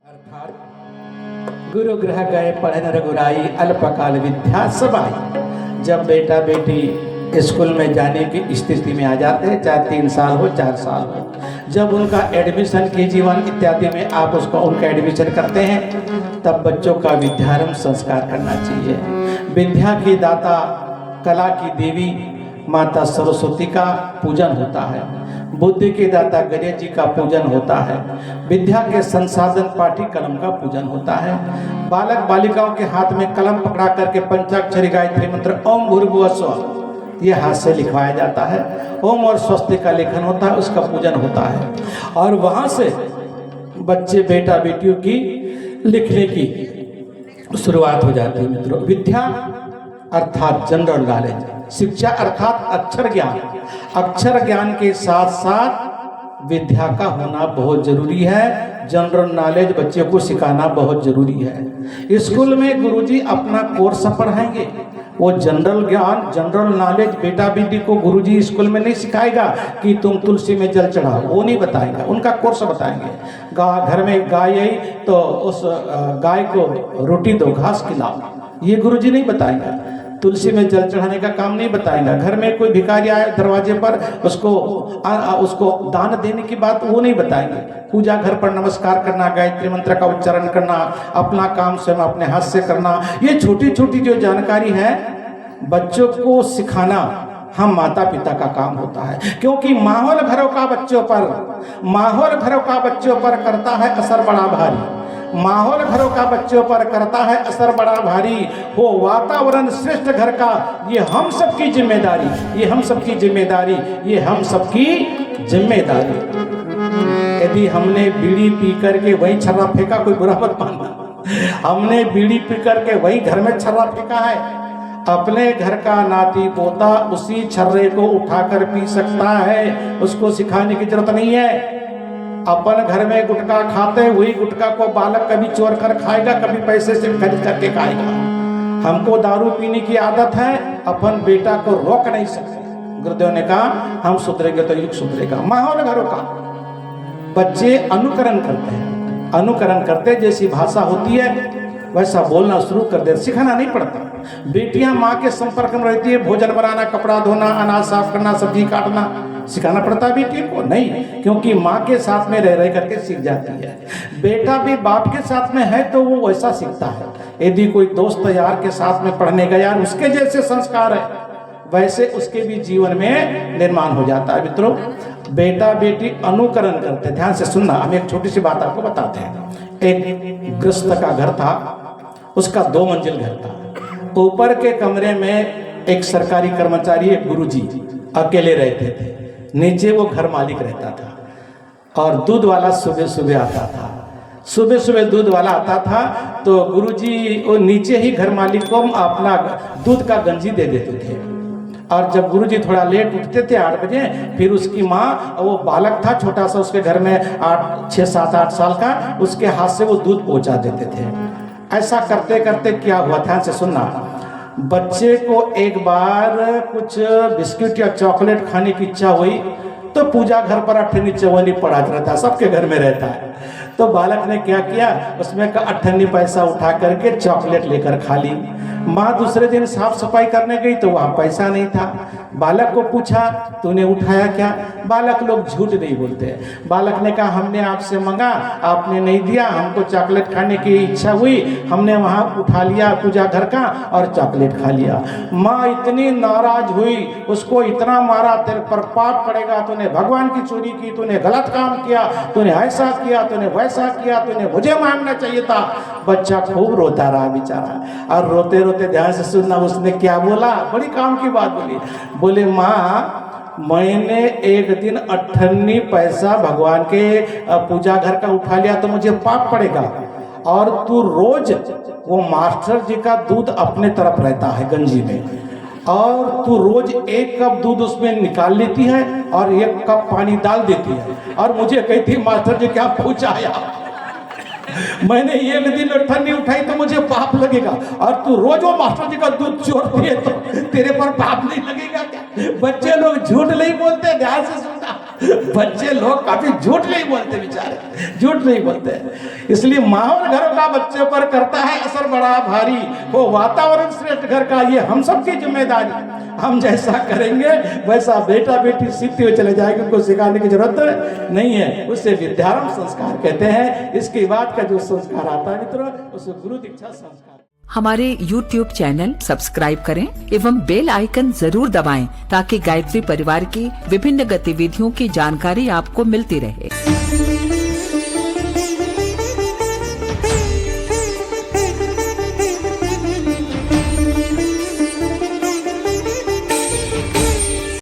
अर्थात गुरु गृह गए पढ़न रघुराई अल्पकाल विद्या सबाई। जब बेटा बेटी स्कूल में जाने की स्थिति में आ जाते हैं, चाहे 3 साल हो 4 साल हो, जब उनका एडमिशन के जीवन इत्यादि में आप उसको उनका एडमिशन करते हैं, तब बच्चों का विद्यारंभ संस्कार करना चाहिए। विद्या की दाता कला की देवी माता सरस्वती का पूजन होता है, बुद्धि के दाता गणेश जी का पूजन होता है, विद्या के संसाधन पाठी कलम का पूजन होता है। बालक बालिकाओं के हाथ में कलम पकड़ा करके पंचाक्षरी गायत्री मंत्र ओम भूर्भुवः स्वः ये हाथ से लिखवाया जाता है। ओम और स्वस्ति का लेखन होता है, उसका पूजन होता है, और वहां से बच्चे बेटा बेटियों की लिखने की शुरुआत हो जाती है। मित्रों, विद्या अर्थात जनरल नॉलेज, शिक्षा अर्थात अक्षर ज्ञान। अक्षर ज्ञान के साथ साथ विद्या का होना बहुत जरूरी है। जनरल नॉलेज बच्चे को सिखाना बहुत जरूरी है। स्कूल में गुरुजी अपना कोर्स पढ़ाएंगे, वो जनरल ज्ञान जनरल नॉलेज बेटा बेटी को गुरुजी स्कूल में नहीं सिखाएगा कि तुम तुलसी में जल चढ़ाओ, वो नहीं बताएगा, उनका कोर्स बताएंगे। घर में गाय आई तो उस गाय को रोटी दो, घास खिलाओ, ये गुरुजी नहीं बताएंगे। तुलसी में जल चढ़ाने का काम नहीं बताएगा। घर में कोई भिखारी आए दरवाजे पर, उसको दान देने की बात वो नहीं बताएंगे। पूजा घर पर नमस्कार करना, गायत्री मंत्र का उच्चारण करना, अपना काम स्वयं अपने हाथ से करना, ये छोटी छोटी जो जानकारी है बच्चों को सिखाना हम माता पिता का काम होता है। क्योंकि माहौल घरों का बच्चों पर करता है असर बड़ा भारी। माहौल घरों का बच्चों पर करता है असर बड़ा भारी। हो वातावरण श्रेष्ठ घर का, ये हम सबकी जिम्मेदारी, ये हम सबकी जिम्मेदारी, ये हम सबकी जिम्मेदारी। यदि हमने बीड़ी पी करके वही छर्रा फेंका, कोई बुरा मत मानना, हमने बीड़ी पी करके वही घर में छर्रा फेंका है, अपने घर का नाती पोता उसी छर्रे को उठाकर पी सकता है, उसको सिखाने की जरूरत नहीं है। अपन घर में गुटखा खाते हुए गुटखा को बालक कभी चोर कर खाएगा, कभी पैसे से खरीद करके खाएगा। हमको दारू पीने की आदत है, अपन बेटा को रोक नहीं सकते। गुरुदेव ने कहा हम सुधरेंगे तो युग सुधरेगा। माहौल घरों का बच्चे अनुकरण करते हैं, अनुकरण करते जैसी भाषा होती है वैसा बोलना शुरू कर दे, सिखाना नहीं पड़ता। बेटियां माँ के संपर्क में रहती है, भोजन बनाना, कपड़ा धोना, अनाज साफ करना, सब्जी काटना सिखाना पड़ता है बेटी को? नहीं, क्योंकि माँ के साथ में रह करके सीख जाती है। बेटा भी बाप के साथ में है तो वो वैसा सीखता है। यदि कोई दोस्त यार के साथ में पढ़ने गया, उसके जैसे संस्कार है वैसे उसके भी जीवन में निर्माण हो जाता है। मित्रों, बेटा बेटी अनुकरण करते, ध्यान से सुनना, हम एक छोटी सी बात आपको बताते हैं। एक गृहस्थ का घर था, उसका 2 मंजिल घर था। ऊपर के कमरे में एक सरकारी कर्मचारी, एक गुरुजी अकेले रहते थे। नीचे वो घर मालिक रहता था, और दूध वाला सुबह सुबह आता था। सुबह सुबह दूध वाला आता था तो गुरुजी वो नीचे ही घर मालिक को अपना दूध का गंजी दे देते थे। और जब गुरुजी थोड़ा लेट उठते थे 8 बजे, फिर उसकी माँ, वो बालक था छोटा सा उसके घर में 6, 7, 8 साल का, उसके हाथ से वो दूध पहुंचा देते थे। ऐसा करते करते क्या हुआ, ध्यान से सुनना, बच्चे को एक बार कुछ बिस्किट या चॉकलेट खाने की इच्छा हुई तो पूजा घर पर अठन्नी चवन्नी पड़ा रहता है, सबके घर में रहता है। तो बालक ने क्या किया, उसमें का 98 पैसा उठा करके चॉकलेट लेकर खा ली। माँ दूसरे दिन साफ सफाई करने गई तो वहाँ पैसा नहीं था। बालक को पूछा तूने उठाया क्या? बालक लोग झूठ नहीं बोलते। बालक ने कहा हमने आपसे मांगा, आपने नहीं दिया, हमको चॉकलेट खाने की इच्छा हुई, हमने वहाँ उठा लिया पूजा घर का और चॉकलेट खा लिया। माँ इतनी नाराज हुई, उसको इतना मारा, तेरे पर पाप पड़ेगा, तूने भगवान की चोरी की, तूने गलत काम किया, तूने ऐसा किया, तूने वैसा किया, तूने मुझे मांगना चाहिए था। बच्चा खूब रोता रहा बेचारा, और रोते रोते, ध्यान से सुनना, उसने क्या बोला, बड़ी काम की बात बोले माँ मैंने एक दिन 98 पैसा भगवान के पूजा घर का उठा लिया तो मुझे पाप पड़ेगा, और तू रोज वो मास्टर जी का दूध अपने तरफ रहता है गंजी में, और तू रोज 1 कप दूध उसमें निकाल लेती है और 1 कप पानी डाल देती है, और मुझे कहती मास्टर जी क्या पहुंचाया, मैंने एक दिन 98 उठाई तो मुझे पाप लगेगा, और तू रोज वो मास्टर जी का दूध चोरती है तो तेरे पर पाप नहीं लगेगा क्या? बच्चे लोग झूठ नहीं बोलते, ध्यान से सुनना। बच्चे लोग काफी झूठ नहीं बोलते, बेचारे झूठ नहीं बोलते। इसलिए माहौल घरों का बच्चों पर करता है असर बड़ा भारी, हो वातावरण श्रेष्ठ घर का ये हम सबकी जिम्मेदारी। हम जैसा करेंगे वैसा बेटा बेटी सीखते हुए चले जाएंगे, उनको सिखाने की जरूरत नहीं है। उससे विद्यारंभ संस्कार कहते हैं। इसके बाद का जो संस्कार आता है मित्रों, उसे गुरु दीक्षा संस्कार। हमारे YouTube चैनल सब्सक्राइब करें एवं बेल आइकन जरूर दबाएं ताकि गायत्री परिवार की विभिन्न गतिविधियों की जानकारी आपको मिलती रहे।